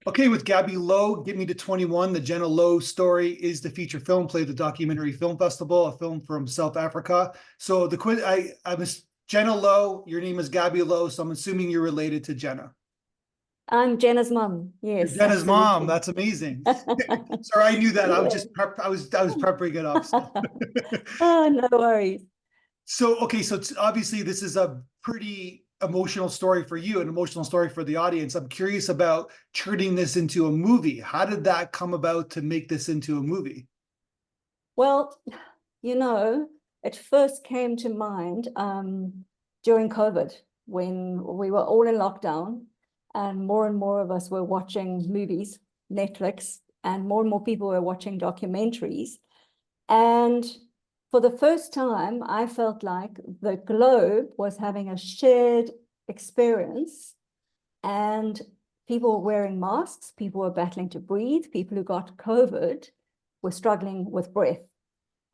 Okay, with Gabi Lowe, Get Me to 21, the Jenna Lowe story is the feature film, played at the Documentary Film Festival, a film from South Africa. So I'm Jenna Lowe, your name is Gabi Lowe, so I'm assuming you're related to Jenna. I'm Jenna's mum. You're Yes, Jenna's mom. absolutely. That's amazing. Sorry, I knew that. I was Yeah. just I was prepping it up. So. Oh, no worries. So, okay, so obviously this is a pretty emotional story for you, an emotional story for the audience. I'm curious about turning this into a movie. How did that come about to make this into a movie? Well, you know, it first came to mind during COVID when we were all in lockdown and more of us were watching movies, Netflix, and more people were watching documentaries. And for the first time, I felt like the globe was having a shared experience, and people were wearing masks, people were battling to breathe, people who got COVID were struggling with breath.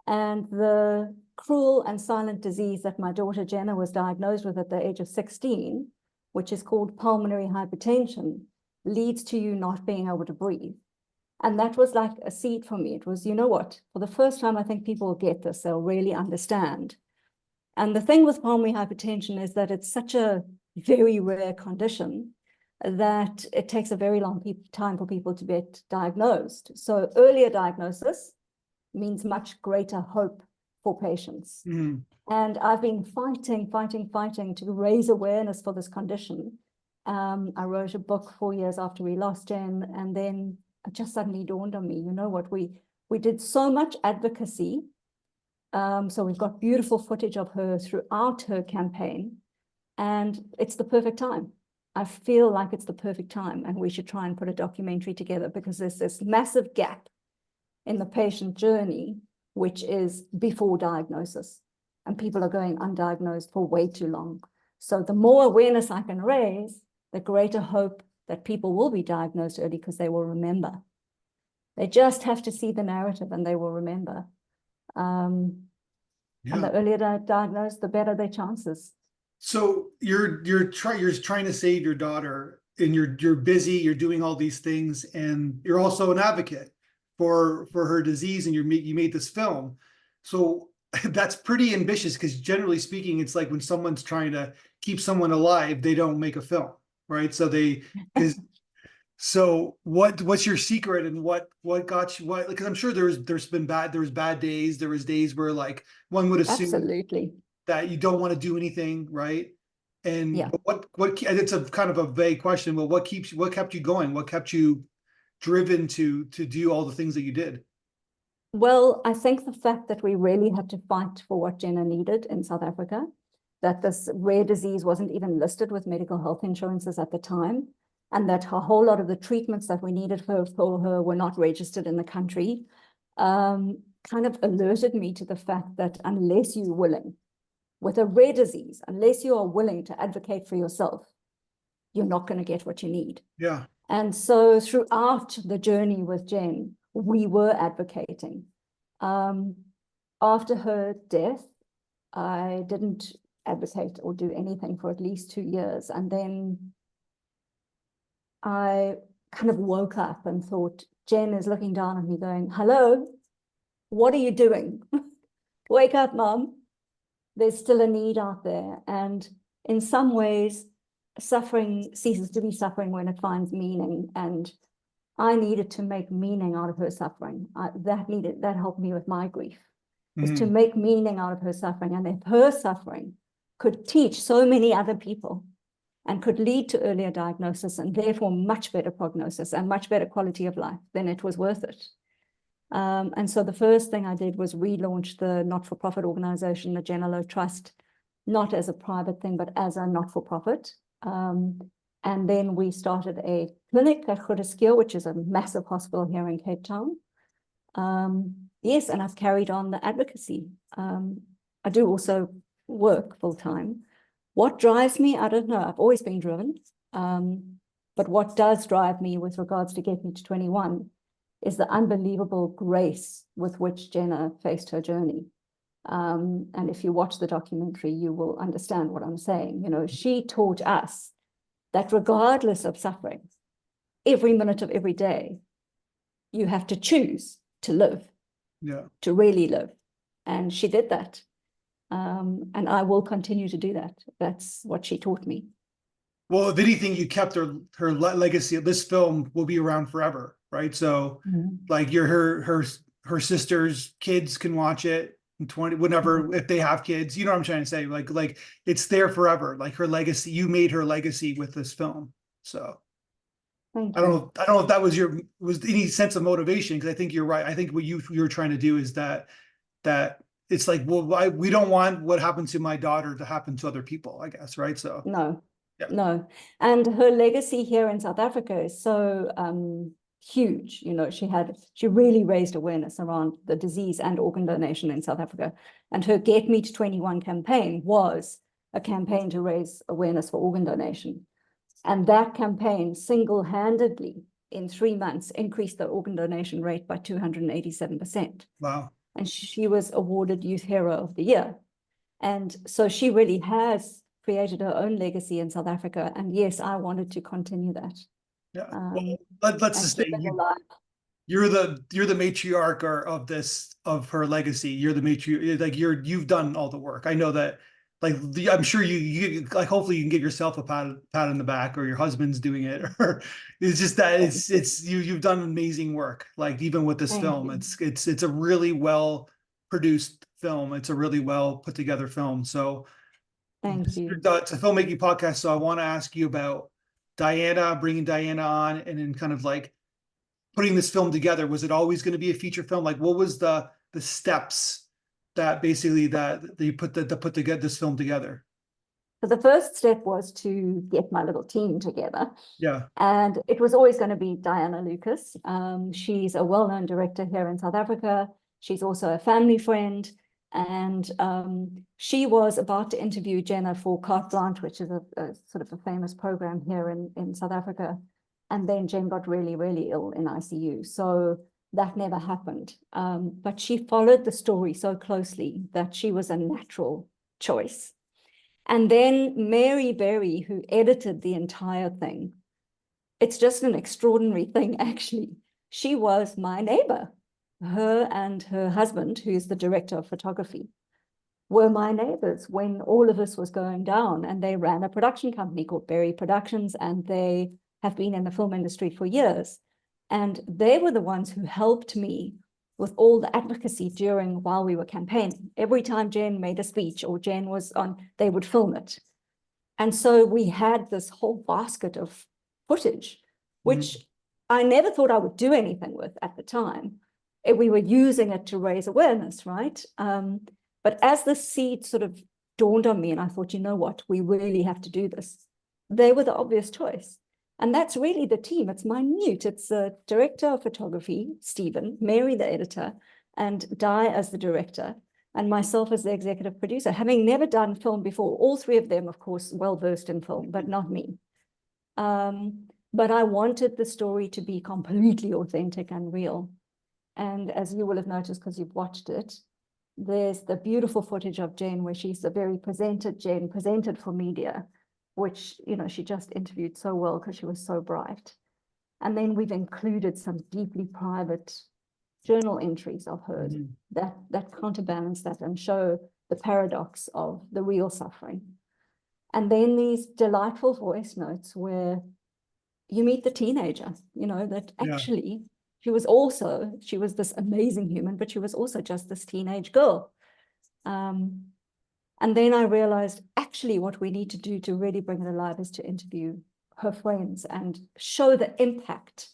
And the cruel and silent disease that my daughter Jenna was diagnosed with at the age of 16, which is called pulmonary hypertension, leads to you not being able to breathe. And that was like a seed for me. It was, you know what, for the first time, I think people will get this, they'll really understand. And the thing with pulmonary hypertension is that it's such a very rare condition that it takes a very long time for people to get diagnosed. So earlier diagnosis means much greater hope for patients. Mm. And I've been fighting to raise awareness for this condition. I wrote a book 4 years after we lost Jen, and then it just suddenly dawned on me, you know what, we did so much advocacy. So we've got beautiful footage of her throughout her campaign, and it's the perfect time. I feel like it's the perfect time, and we should try and put a documentary together because there's this massive gap in the patient journey, which is before diagnosis, and people are going undiagnosed for way too long. So the more awareness I can raise, the greater hope that people will be diagnosed early because they will remember. They just have to see the narrative and they will remember. And the earlier they're diagnosed, the better their chances. So you're trying to save your daughter, and you're busy, you're doing all these things, and you're also an advocate for her disease, and you made this film. So that's pretty ambitious, because generally speaking, it's like when someone's trying to keep someone alive, they don't make a film, right? So because so what's your secret, and what got you, what, because I'm sure there was bad days, there was days where like one would assume Absolutely. that you don't want to do anything, right? And Yeah. what and it's a kind of a vague question, but what kept you going? What kept you driven to do all the things that you did? Well, I think the fact that we really had to fight for what Jenna needed in South Africa, that this rare disease wasn't even listed with medical health insurances at the time, and that a whole lot of the treatments that we needed for her were not registered in the country, kind of alerted me to the fact that unless you're willing, with a rare disease, unless you are willing to advocate for yourself, you're not going to get what you need. Yeah. And so throughout the journey with Jen, we were advocating. After her death, I didn't advocate or do anything for at least 2 years. And then I kind of woke up and thought, Jen is looking down at me going, hello, what are you doing? Wake up, Mom. There's still a need out there. And in some ways, suffering ceases to be suffering when it finds meaning. And I needed to make meaning out of her suffering. That helped me with my grief, is to make meaning out of her suffering. And if her suffering could teach so many other people and could lead to earlier diagnosis and therefore much better prognosis and much better quality of life, then it was worth it. And so the first thing I did was relaunch the not-for-profit organization, the Jenna Lowe Trust, not as a private thing, but as a not-for-profit. And then we started a clinic at Grooteskiel, which is a massive hospital here in Cape Town. Yes, and I've carried on the advocacy. I do also work full-time. What drives me? I don't know. I've always been driven. But what does drive me with regards to Get Me to 21 is the unbelievable grace with which Jenna faced her journey. And if you watch the documentary, you will understand what I'm saying. You know, she taught us that regardless of suffering, every minute of every day, you have to choose to live, to really live. And she did that. And I will continue to do that. That's what she taught me. Well, if anything, you kept her legacy. This film will be around forever, right? So, like her sister's kids can watch it in 20 whenever if they have kids. You know what I'm trying to say? Like it's there forever. Like her legacy, you made her legacy with this film. So Thank I you. don't know if that was any sense of motivation, because I think you're right. I think what you're trying to do is that it's like, well, we don't want what happened to my daughter to happen to other people, I guess, right? So No, yeah. no. And her legacy here in South Africa is so huge. You know, she really raised awareness around the disease and organ donation in South Africa. And her Get Me to 21 campaign was a campaign to raise awareness for organ donation. And that campaign single-handedly in 3 months increased the organ donation rate by 287%. Wow. And she was awarded Youth Hero of the Year. And so she really has created her own legacy in South Africa. And yes, I wanted to continue that. Yeah. Well, let's just say you're the matriarch of her legacy. You're the matriarch, like you've done all the work. I know that, like, I'm sure you like, hopefully you can give yourself a pat on the back, or your husband's doing it, or it's just that you've done amazing work. Like, even with this film, it's a really well produced film. It's a really well put together film. So thank you. It's a filmmaking podcast. So I want to ask you about bringing Diana on, and then kind of like putting this film together. Was it always going to be a feature film? Like, what was the steps that basically that you put together this film together? So the first step was to get my little team together. Yeah. And it was always going to be Diana Lucas. She's a well-known director here in South Africa. She's also a family friend. And she was about to interview Jenna for Carte Blanche, which is a sort of a famous program here in South Africa. And then Jen got really, really ill in ICU. So that never happened. But she followed the story so closely that she was a natural choice. And then Mary Berry, who edited the entire thing, it's just an extraordinary thing, actually. She was my neighbor. Her and her husband, who's the director of photography, were my neighbors when all of this was going down. And they ran a production company called Berry Productions, and they have been in the film industry for years. And they were the ones who helped me with all the advocacy while we were campaigning. Every time Jen made a speech or Jen was on, they would film it. And so we had this whole basket of footage, which I never thought I would do anything with at the time. We were using it to raise awareness, right? But as the seed sort of dawned on me, and I thought, you know what, we really have to do this, they were the obvious choice. And that's really the team. It's minute. It's the director of photography, Stephen, Mary, the editor, and Di as the director, and myself as the executive producer, having never done film before. All three of them, of course, well-versed in film, but not me. But I wanted the story to be completely authentic and real. And as you will have noticed, because you've watched it, there's the beautiful footage of Jen where she's a very presented for media, which, you know, she just interviewed so well because she was so bright. And then we've included some deeply private journal entries of hers that counterbalance that and show the paradox of the real suffering. And then these delightful voice notes where you meet the teenager, you know, that actually she was this amazing human, but she was also just this teenage girl. And then I realized actually what we need to do to really bring it alive is to interview her friends and show the impact.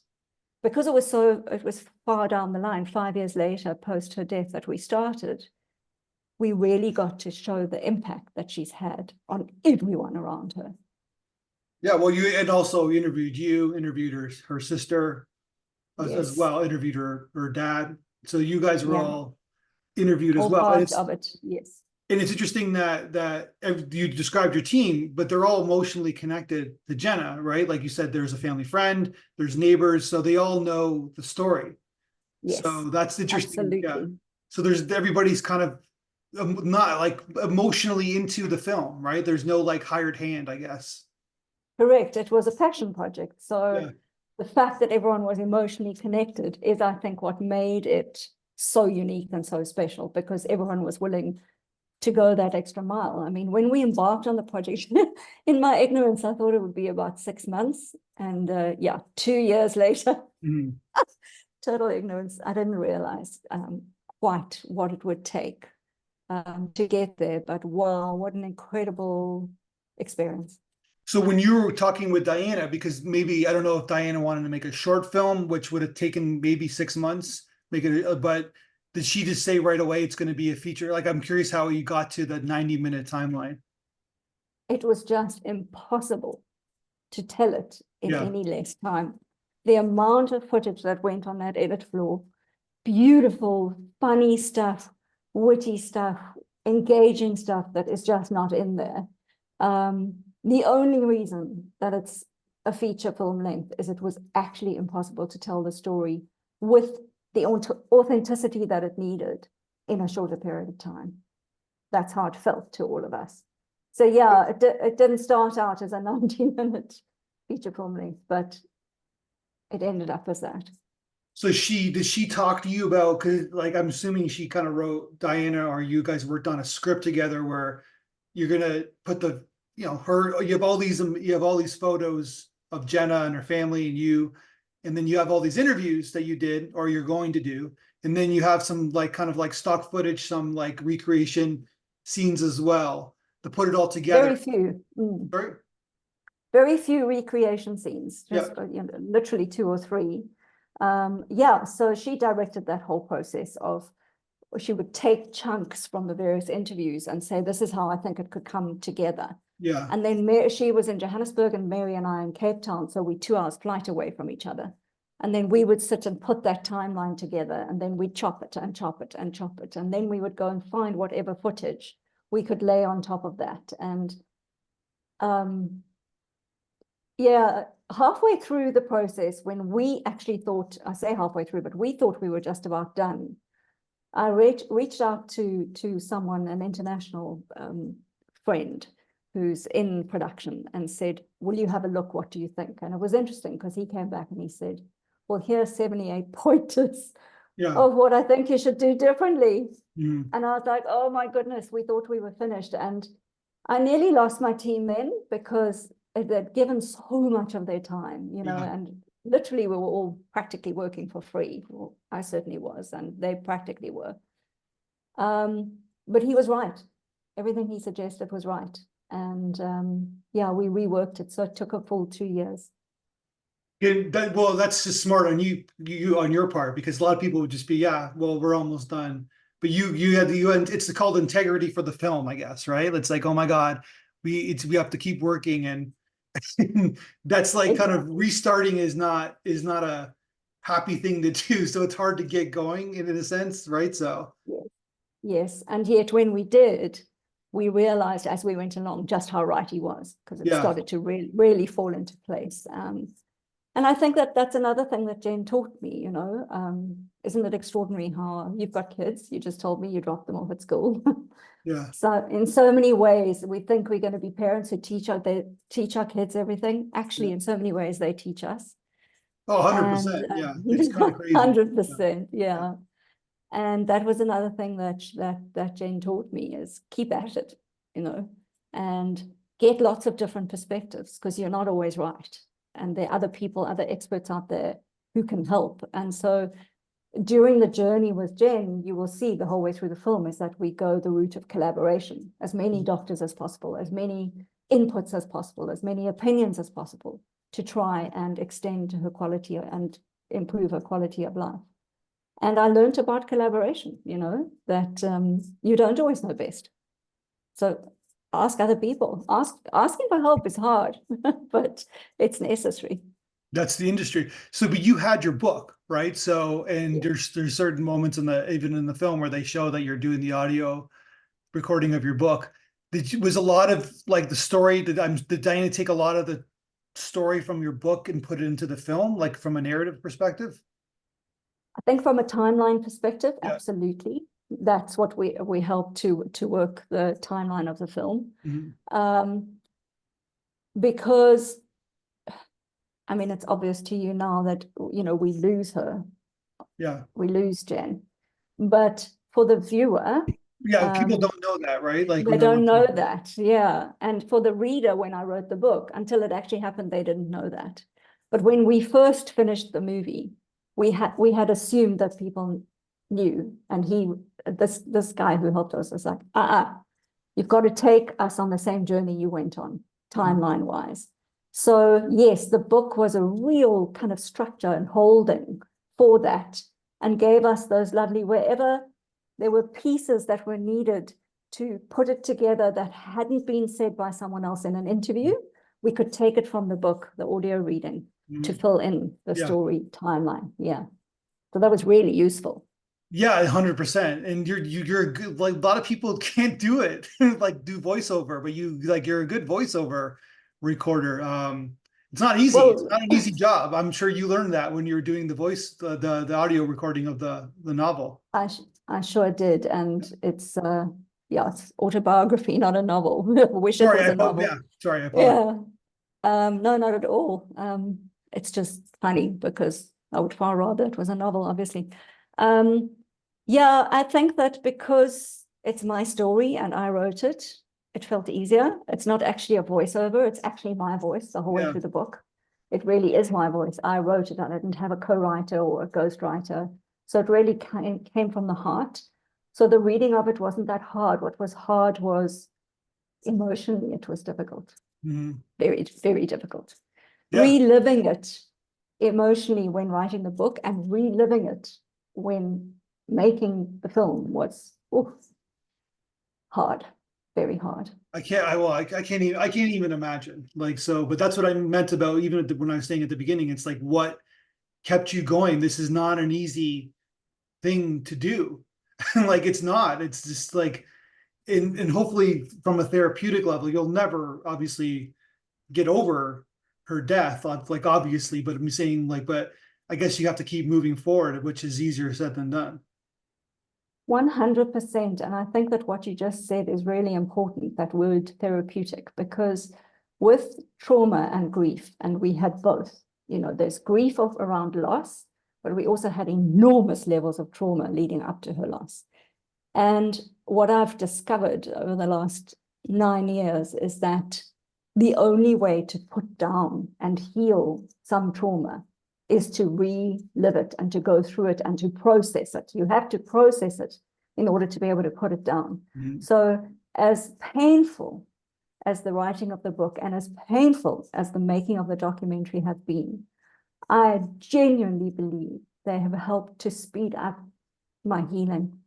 Because it was far down the line, 5 years later, post her death, that we started, we really got to show the impact that she's had on everyone around her. Yeah, well, you also interviewed her sister as well, interviewed her dad. So you guys were all interviewed as well. Part of it, yes. And it's interesting that you described your team, but they're all emotionally connected to Jenna, right? Like you said, there's a family friend, there's neighbors, so they all know the story. Yes, so that's interesting. Absolutely. Yeah. So everybody's kind of not like emotionally into the film, right? There's no like hired hand, I guess. Correct. It was a passion project. So the fact that everyone was emotionally connected is, I think, what made it so unique and so special, because everyone was willing to go that extra mile. I mean, when we embarked on the project, in my ignorance, I thought it would be about 6 months. And yeah, 2 years later, Mhm. total ignorance, I didn't realize quite what it would take to get there. But wow, what an incredible experience. So when you were talking with Diana, because maybe, I don't know if Diana wanted to make a short film, which would have taken maybe 6 months, but did she just say right away it's going to be a feature? Like, I'm curious how you got to the 90-minute timeline. It was just impossible to tell it in Yeah. any less time. The amount of footage that went on that edit floor, beautiful, funny stuff, witty stuff, engaging stuff that is just not in there. The only reason that it's a feature film length is it was actually impossible to tell the story with the authenticity that it needed in a shorter period of time. That's how it felt to all of us. So yeah, it didn't start out as a 90-minute feature film length, but it ended up as that. So did she talk to you about, because like I'm assuming she kind of wrote, Diana, or you guys worked on a script together where you're gonna put the, you have all these photos of Jenna and her family and you, and then you have all these interviews that you did or you're going to do, and then you have some like kind of like stock footage, some like recreation scenes as well to put it all together. Very few. Right? Very few recreation scenes, just Yeah. literally 2 or 3. Yeah, so she directed that whole process of, she would take chunks from the various interviews and say, this is how I think it could come together. Yeah. And then she was in Johannesburg and Mary and I in Cape Town, so we 2 hours flight away from each other. And then we would sit and put that timeline together, and then we'd chop it and chop it and chop it. And then we would go and find whatever footage we could lay on top of that. And yeah, halfway through the process, when we actually thought, I say halfway through, but we thought we were just about done, I reached out to someone, an international friend who's in production, and said, will you have a look? What do you think? And it was interesting because he came back and he said, well, here's 78 pointers of what I think you should do differently. And I was like, oh my goodness, we thought we were finished. And I nearly lost my team then, because they'd given so much of their time, and literally we were all practically working for free. Well, I certainly was, and they practically were. But he was right. Everything he suggested was right. And yeah, we reworked it. So it took a full 2 years. Well, that's just smart on you on your part, because a lot of people would just be, yeah, well, we're almost done. But you had it's called integrity for the film, I guess, right? It's like, oh my God, we have to keep working, and that's like kind of restarting is not a happy thing to do. So it's hard to get going in a sense, right? So yes. And yet when we did, we realized as we went along just how right he was, because it started to really fall into place. And I think that's another thing that Jen taught me, isn't it extraordinary how you've got kids? You just told me you dropped them off at school. Yeah. So in so many ways, we think we're going to be parents who teach our kids everything. Actually, in so many ways, they teach us. Oh, 100%. Yeah. It's kind of crazy. 100%. Yeah. And that was another thing that Jen taught me, is keep at it, and get lots of different perspectives, because you're not always right. And there are other people, other experts out there who can help. And so during the journey with Jen, you will see the whole way through the film is that we go the route of collaboration, as many doctors as possible, as many inputs as possible, as many opinions as possible, to try and extend her quality and improve her quality of life. And I learned about collaboration, that you don't always know best. So ask other people. Asking for help is hard, but it's necessary. That's the industry. So, but you had your book, right? So, and there's certain moments even in the film where they show that you're doing the audio recording of your book. Was a lot of like the story, did Diana take a lot of the story from your book and put it into the film, like from a narrative perspective? I think from a timeline perspective, absolutely. That's what we help to work the timeline of the film. Because I mean, it's obvious to you now that, we lose her, Yeah. we lose Jen. But for the viewer, Yeah. People don't know that, right? Like they when they're don't know watching. that. Yeah. And for the reader, when I wrote the book, until it actually happened, they didn't know that. But when we first finished the movie, we had assumed that people knew. And this guy who helped us was like, you've got to take us on the same journey you went on, timeline wise. So yes, the book was a real kind of structure and holding for that, and gave us those lovely, wherever there were pieces that were needed to put it together that hadn't been said by someone else in an interview, we could take it from the book, the audio reading, to fill in the story timeline. Yeah. So that was really useful. Yeah, 100%. And you're a good, like a lot of people can't do it, like do voiceover, but you're a good voiceover recorder. It's not easy. It's Well, not an easy job. I'm sure you learned that when you were doing the audio recording of the novel. I sure did. And it's it's autobiography, not a novel. I wish it Sorry, was a novel. yeah, sorry, I apologize. Yeah. No, not at all. It's just funny because I would far rather it was a novel, obviously. Yeah, I think that because it's my story and I wrote it, it felt easier. It's not actually a voiceover. It's actually my voice the whole way through the book. It really is my voice. I wrote it. I didn't have a co-writer or a ghostwriter. So it really came from the heart. So the reading of it wasn't that hard. What was hard was emotionally, it was difficult. Very, very difficult. Yeah. Reliving it emotionally when writing the book and reliving it when making the film was hard, very hard. I can't even imagine. Like, so, but that's what I meant about even when I was saying at the beginning, it's like, what kept you going? This is not an easy thing to do. Like, it's not, it's just like, and hopefully from a therapeutic level, you'll never obviously get over her death, like obviously, but I'm saying like, but I guess you have to keep moving forward, which is easier said than done. 100%. And I think that what you just said is really important, that word therapeutic, because with trauma and grief, and we had both, there's grief around loss, but we also had enormous levels of trauma leading up to her loss. And what I've discovered over the last 9 years is that the only way to put down and heal some trauma is to relive it and to go through it and to process it. You have to process it in order to be able to put it down. So as painful as the writing of the book and as painful as the making of the documentary have been, I genuinely believe they have helped to speed up my healing.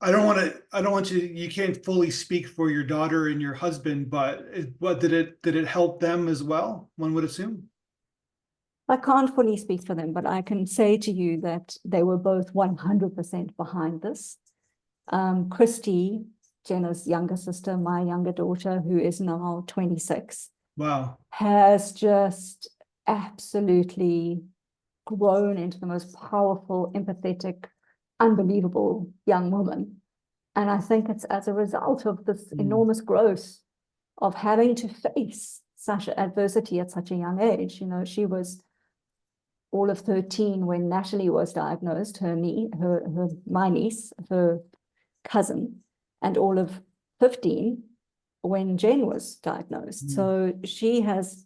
I don't want you can't fully speak for your daughter and your husband, but what did it help them as well? One would assume. I can't fully speak for them, but I can say to you that they were both 100% behind this. Christy, Jenna's younger sister, my younger daughter, who is now 26, wow, has just absolutely grown into the most powerful, empathetic, unbelievable young woman. And I think it's as a result of this enormous growth of having to face such adversity at such a young age. She was all of 13 when Natalie was diagnosed, my niece, her cousin, and all of 15 when Jen was diagnosed. So she has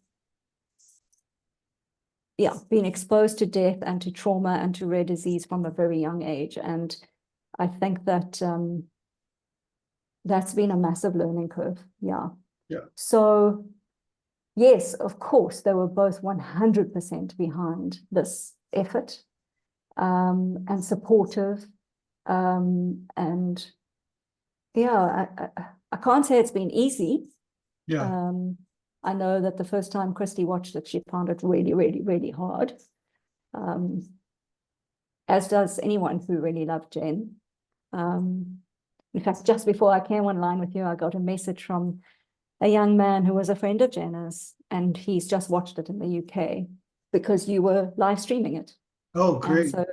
been exposed to death and to trauma and to rare disease from a very young age. And I think that that's been a massive learning curve. Yeah. So yes, of course, they were both 100% behind this effort, and supportive. And I can't say it's been easy. I know that the first time Christy watched it, she found it really, really, really hard. As does anyone who really loved Jen. In fact, just before I came online with you, I got a message from a young man who was a friend of Jenna's, and he's just watched it in the UK because you were live streaming it. Oh, great. And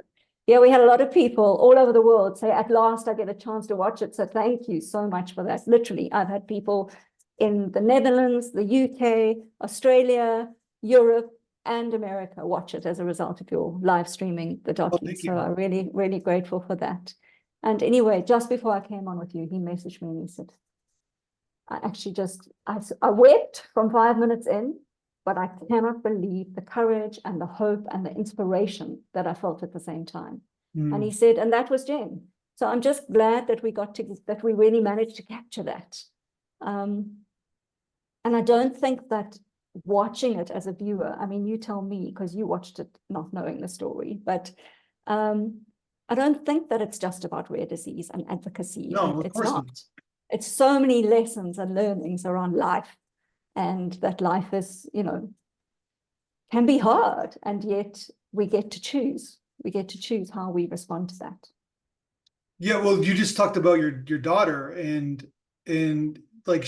so, we had a lot of people all over the world say, at last I get a chance to watch it. So thank you so much for that. Literally, I've had people in the Netherlands, the UK, Australia, Europe and America watch it as a result of your live streaming the docu. thank So you. I'm really, really grateful for that. And anyway, just before I came on with you, he messaged me and he said, I actually just, I wept from 5 minutes in, but I cannot believe the courage and the hope and the inspiration that I felt at the same time. And he said, and that was Jen. So I'm just glad that we that we really managed to capture that. And I don't think that watching it as a viewer, I mean, you tell me, because you watched it not knowing the story, but I don't think that it's just about rare disease and advocacy. No, of It's course not. not. It's so many lessons and learnings around life, and that life is, you know, can be hard, and yet we get to choose. We get to choose how we respond to that. Yeah, well, you just talked about your daughter, and like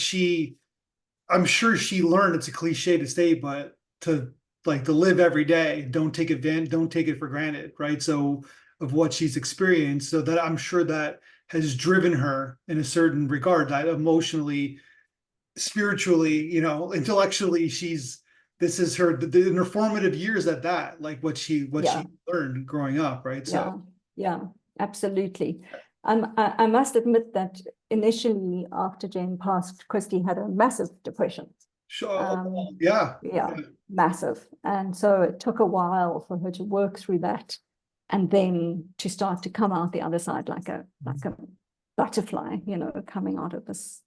I'm sure she learned, it's a cliche to say, but to live every day, don't take it for granted, right? So of what she's experienced, so that I'm sure that has driven her in a certain regard, that emotionally, spiritually, you know, intellectually, this is her in her formative years at that, like what she learned growing up, right? So yeah, absolutely. I must admit that initially after Jane passed, Christy had a massive depression. sure, yeah, Massive. And so it took a while for her to work through that, and then to start to come out the other side like a butterfly, you know, coming out of this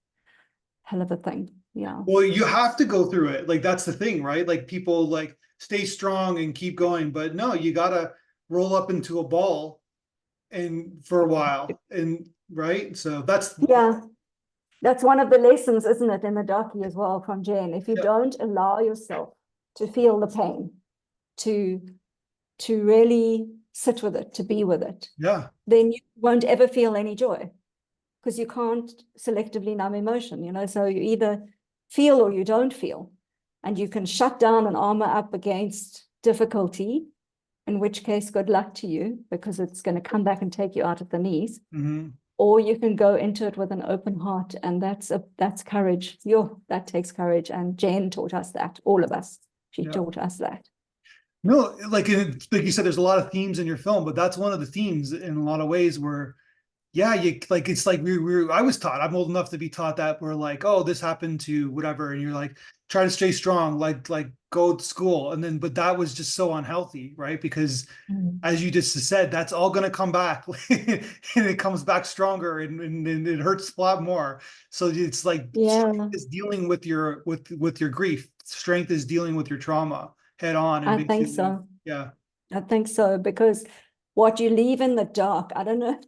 hell of a thing. Yeah. Well, you have to go through it. Like, that's the thing, right? Like, people like stay strong and keep going, but no, you gotta roll up into a ball and for a while, and right. So that's one of the lessons, isn't it, in the docu as well, from Jen. If you don't allow yourself to feel the pain, to really sit with it, to be with it, then you won't ever feel any joy, because you can't selectively numb emotion, you know. So you either feel or you don't feel, and you can shut down and armor up against difficulty, in which case good luck to you, because it's going to come back and take you out at the knees. Or you can go into it with an open heart, and that's courage. That takes courage, and Jen taught us that. All of us, she taught us that. No, like you said, there's a lot of themes in your film, but that's one of the themes in a lot of ways where, it's like I was taught, I'm old enough to be taught that we're like, oh, this happened to whatever, and you're like, try to stay strong, like go to school, and then, but that was just so unhealthy, right? Because as you just said, that's all going to come back, and it comes back stronger, and it hurts a lot more. So it's like, strength is dealing with your grief. Strength is dealing with your trauma head on. And I think so. Yeah. I think so, because what you leave in the dark, I don't know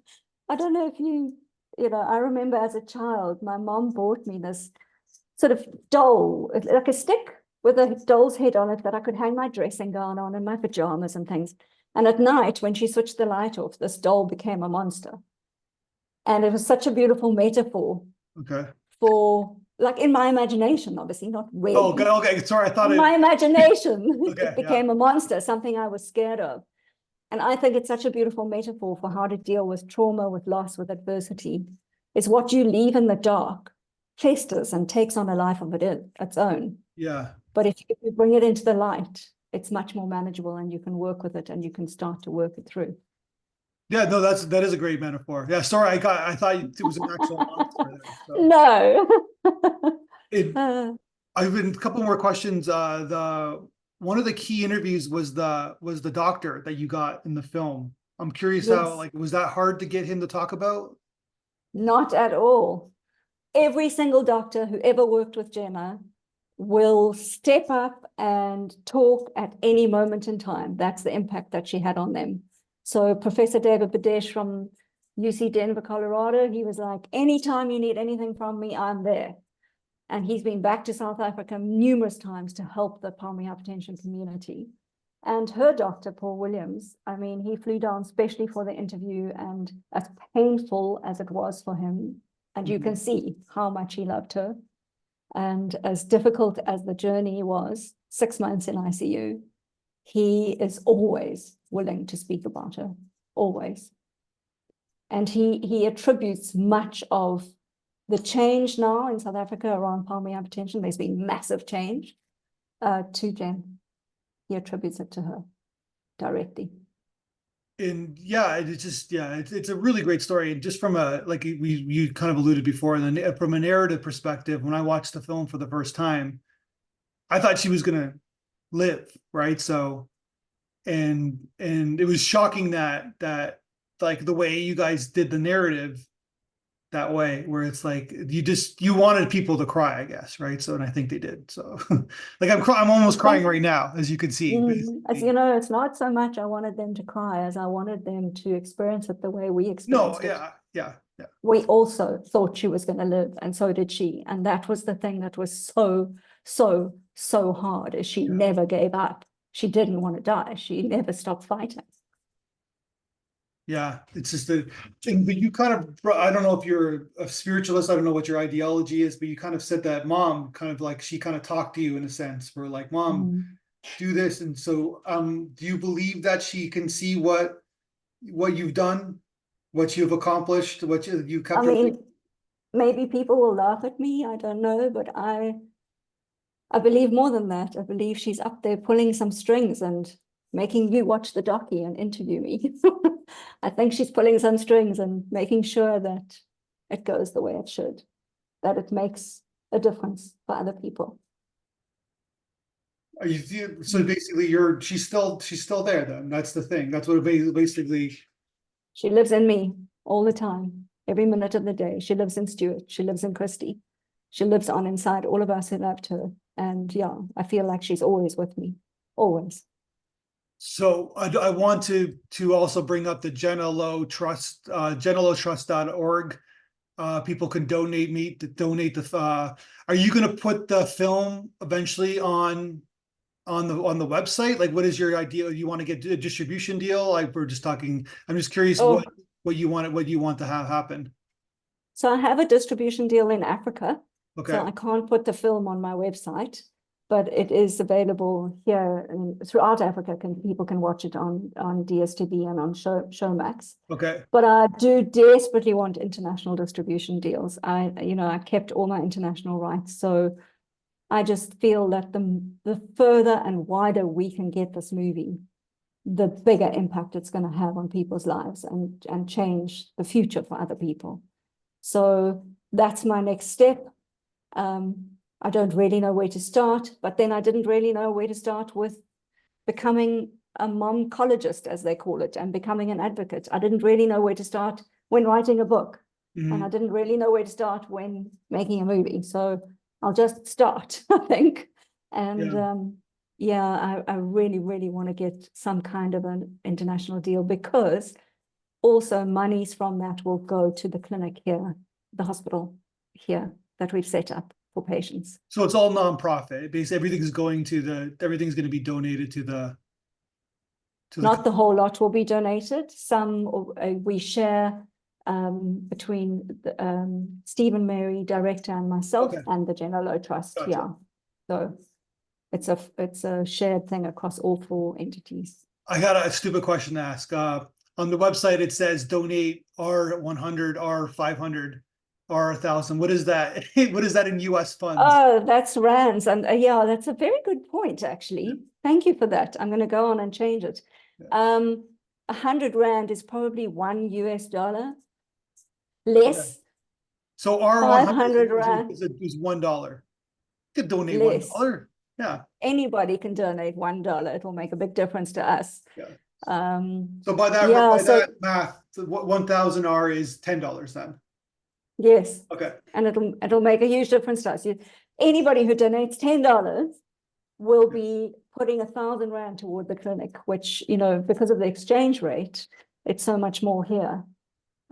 if you know, I remember as a child, my mom bought me this sort of doll, like a stick with a doll's head on it, that I could hang my dressing gown on and my pajamas and things. And at night, when she switched the light off, this doll became a monster. And it was such a beautiful metaphor for, like, in my imagination, obviously not really. Oh, okay. Sorry, I thought in my imagination, okay, it became a monster, something I was scared of. And I think it's such a beautiful metaphor for how to deal with trauma, with loss, with adversity. It's what you leave in the dark festers and takes on a life of its own. Yeah. But if you bring it into the light, it's much more manageable, and you can work with it, and you can start to work it through. Yeah, no, that is a great metaphor. Yeah, sorry, I thought it was an actual monster there, so. No. I've been a couple more questions. One of the key interviews was the doctor that you got in the film. I'm curious how, like, was that hard to get him to talk about? Not at all. Every single doctor who ever worked with Jenna will step up and talk at any moment in time. That's the impact that she had on them. So Professor David Badesh from UC Denver, Colorado, he was like, anytime you need anything from me, I'm there. And he's been back to South Africa numerous times to help the pulmonary hypertension community. And her doctor, Paul Williams, I mean, he flew down specially for the interview, and as painful as it was for him, and you can see how much he loved her, and as difficult as the journey was, 6 months in ICU, he is always willing to speak about her, always. And he attributes much of the change now in South Africa around pulmonary hypertension. There's been massive change to Jen. he attributes it to her directly. And yeah, it's just, yeah, it's a really great story. And just from a, like you kind of alluded before, and then from a narrative perspective, when I watched the film for the first time, I thought she was gonna live, right? So, and it was shocking that like the way you guys did the narrative that way, where it's like you wanted people to cry, I guess, right? So, and I think they did. So, like I'm almost crying right now, as you can see. As you know, it's not so much I wanted them to cry as I wanted them to experience it the way we No, experienced it. yeah. We also thought she was going to live, and so did she. And that was the thing that was so hard, is she never gave up. She didn't want to die. She never stopped fighting. Yeah, it's just but you kind of, I don't know if you're a spiritualist, I don't know what your ideology is, but you kind of said that mom kind of like, she kind of talked to you in a sense, where like, mom, do this. And so, do you believe that she can see what you've done, what you've accomplished, what you kept I mean, maybe people will laugh at me, I don't know, but I believe more than that. I believe she's up there pulling some strings and making you watch the docu and interview me. I think she's pulling some strings and making sure that it goes the way it should, that it makes a difference for other people. Are you, so basically she's still there then? That's the thing. That's what it basically. She lives in me all the time, every minute of the day. She lives in Stuart. She lives in Christy. She lives on inside all of us who loved her. And yeah, I feel like she's always with me, always. So I want to also bring up the Jenna Lowe Trust, JennaLoweTrust.org. People can donate the are you going to put the film eventually on the website? Like, what is your idea? You want to get a distribution deal? Like, we're just talking, I'm just curious what you want to have happen. So I have a distribution deal in Africa. Okay. So I can't put the film on my website, but it is available here and throughout Africa. People can watch it on DSTV and on Showmax. Okay. But I do desperately want international distribution deals. I kept all my international rights. So I just feel that the further and wider we can get this movie, the bigger impact it's going to have on people's lives and change the future for other people. So that's my next step. I don't really know where to start, but then I didn't really know where to start with becoming a momcologist, as they call it, and becoming an advocate. I didn't really know where to start when writing a book, and I didn't really know where to start when making a movie. So I'll just start, I think. And I really, really want to get some kind of an international deal, because also monies from that will go to the clinic here, the hospital here that we've set up for patients. So it's all nonprofit. Basically, everything's going to be donated to the. Not the whole lot will be donated. Some we share between Stephen Mary, director, and myself, and the Jenna Lowe Trust. Gotcha. Yeah, so it's a shared thing across all 4 entities. I got a stupid question to ask. On the website, it says donate R100, R500, R1000. What is that? What is that in US funds? Oh, that's rands. And yeah, that's a very good point, actually. Thank you for that. I'm going to go on and change it. 100 rand is probably $1 US less. Okay. So R100 rand is $1. You could donate less. $1. Yeah. Anybody can donate $1. It will make a big difference to us. Yeah. So by that math, 1,000 R is $10 then. Yes. Okay. And it'll make a huge difference to us. Anybody who donates $10 will be putting 1,000 rand toward the clinic, which, because of the exchange rate, it's so much more here.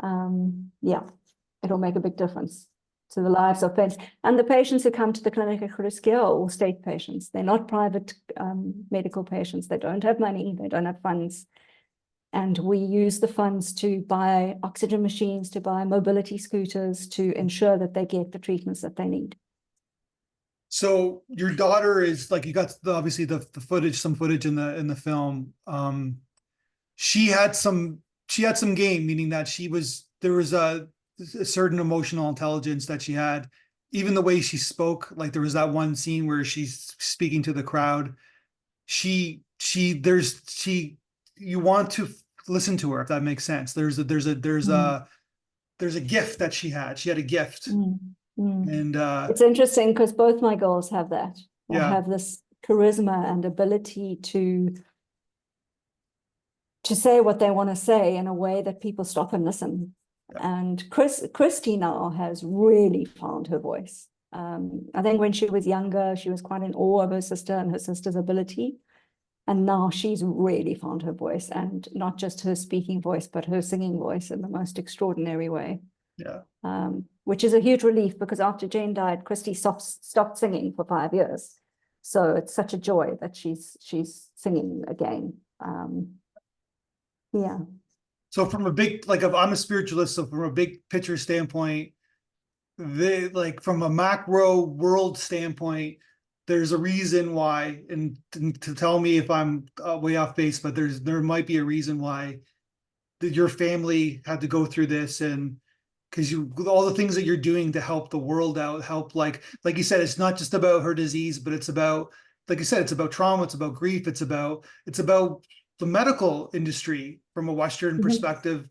It'll make a big difference to the lives of patients. And the patients who come to the clinic at Christie are all state patients. They're not private medical patients. They don't have money. They don't have funds. And we use the funds to buy oxygen machines, to buy mobility scooters, to ensure that they get the treatments that they need. So your daughter is like, you got obviously the footage, some footage in the film. She had some game, meaning that there was a certain emotional intelligence that she had. Even the way she spoke, like there was that one scene where she's speaking to the crowd. She you want to listen to her, if that makes sense. There's a gift that she had. She had a gift. And It's interesting because both my girls have that. They yeah, have this charisma and ability to say what they want to say in a way that people stop and listen. yeah. And Christy now has really found her voice. I think when she was younger, she was quite in awe of her sister and her sister's ability. And now she's really found her voice, and not just her speaking voice, but her singing voice in the most extraordinary way. Yeah. Which is a huge relief, because after Jane died, Christy stopped singing for 5 years. So it's such a joy that she's singing again. Yeah. So from a big, like, I'm a spiritualist, so from a big picture standpoint, from a macro world standpoint, there's a reason why, and to tell me if I'm way off base, but there might be a reason why your family had to go through this, and because all the things that you're doing to help the world out, help, like you said, it's not just about her disease, but it's about, like you said, it's about trauma, it's about grief, it's about the medical industry from a Western perspective.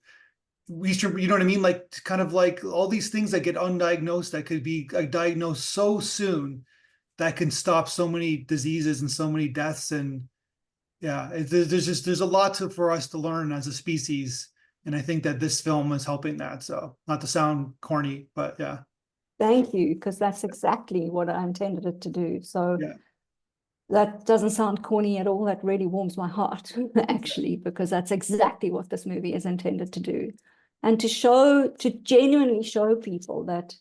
Eastern, you know what I mean? Like, kind of like all these things that get undiagnosed that could be diagnosed so soon, that can stop so many diseases and so many deaths. And yeah, there's a lot for us to learn as a species. And I think that this film is helping that. So, not to sound corny, but yeah. Thank you, because that's exactly what I intended it to do. So Yeah. that doesn't sound corny at all. That really warms my heart, actually, because that's exactly what this movie is intended to do. And to genuinely show people that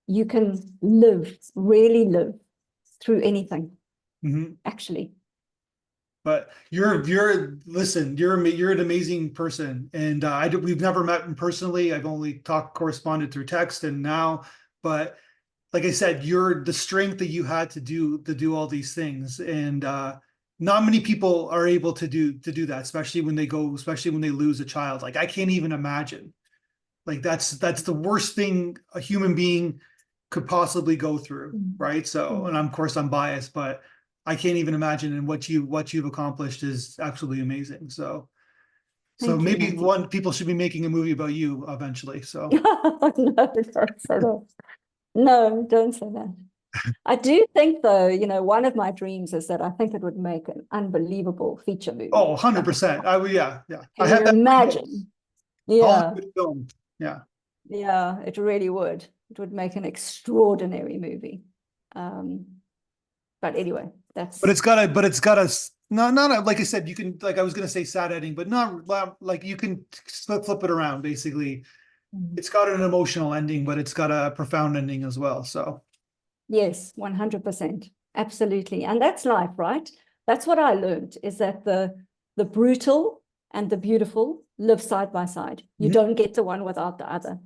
you can really live through anything, actually. But listen, you're an amazing person, and we've never met personally. I've only corresponded through text and now, but like I said, you're the strength that you had to do all these things, and not many people are able to do that, especially when they lose a child. Like, I can't even imagine. Like, that's the worst thing a human being could possibly go through, right? So, and of course I'm biased, but I can't even imagine. And what you've accomplished is absolutely amazing. So maybe people should be making a movie about you eventually. So No, don't say that. No, don't say that. I do think, though, one of my dreams is that I think it would make an unbelievable feature movie. Oh, 100%. I would, yeah. Can you imagine? Yeah. Film. Yeah. Yeah, it really would. It would make an extraordinary movie. But anyway, But it's got a not like I said, you can, like, I was gonna say sad ending, but not like, you can flip it around. Basically, it's got an emotional ending, but it's got a profound ending as well. So yes, 100%, absolutely, and that's life, right? That's what I learned, is that the brutal and the beautiful live side by side. You don't get the one without the other,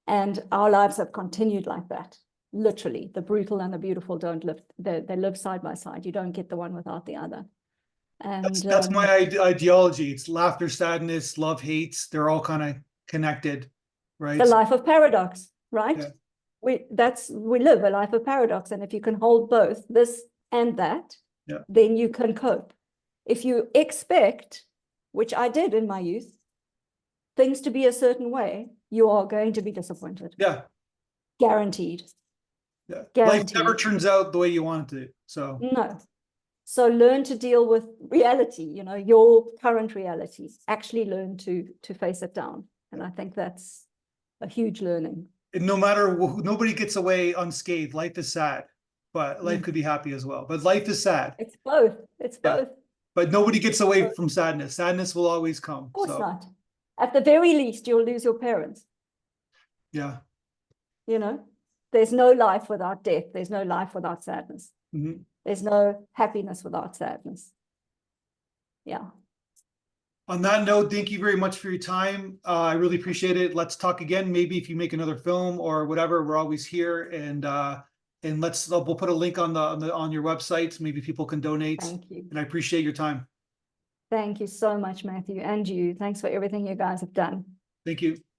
and our lives have continued like that. Literally, the brutal and the beautiful don't live, they live side by side. You don't get the one without the other. And that's my ideology. It's laughter, sadness, love, hates. They're all kind of connected, right? The life of paradox, right? Yeah. We live a life of paradox. And if you can hold both this and that, yeah, then you can cope. If you expect, which I did in my youth, things to be a certain way, you are going to be disappointed. Yeah. Guaranteed. Yeah. Guaranteed. Life never turns out the way you want it to. So no. So learn to deal with reality, your current reality. Actually learn to face it down. And I think that's a huge learning. And nobody gets away unscathed. Life is sad, but life could be happy as well. But life is sad. It's both. It's both. But nobody gets away from sadness. Sadness will always come. Of course not. At the very least, you'll lose your parents. Yeah. There's no life without death. There's no life without sadness. There's no happiness without sadness. Yeah. On that note, thank you very much for your time. I really appreciate it. Let's talk again. Maybe if you make another film or whatever, we're always here. And we'll put a link on your website. Maybe people can donate. Thank you. And I appreciate your time. Thank you so much, Matthew, and you. Thanks for everything you guys have done. Thank you.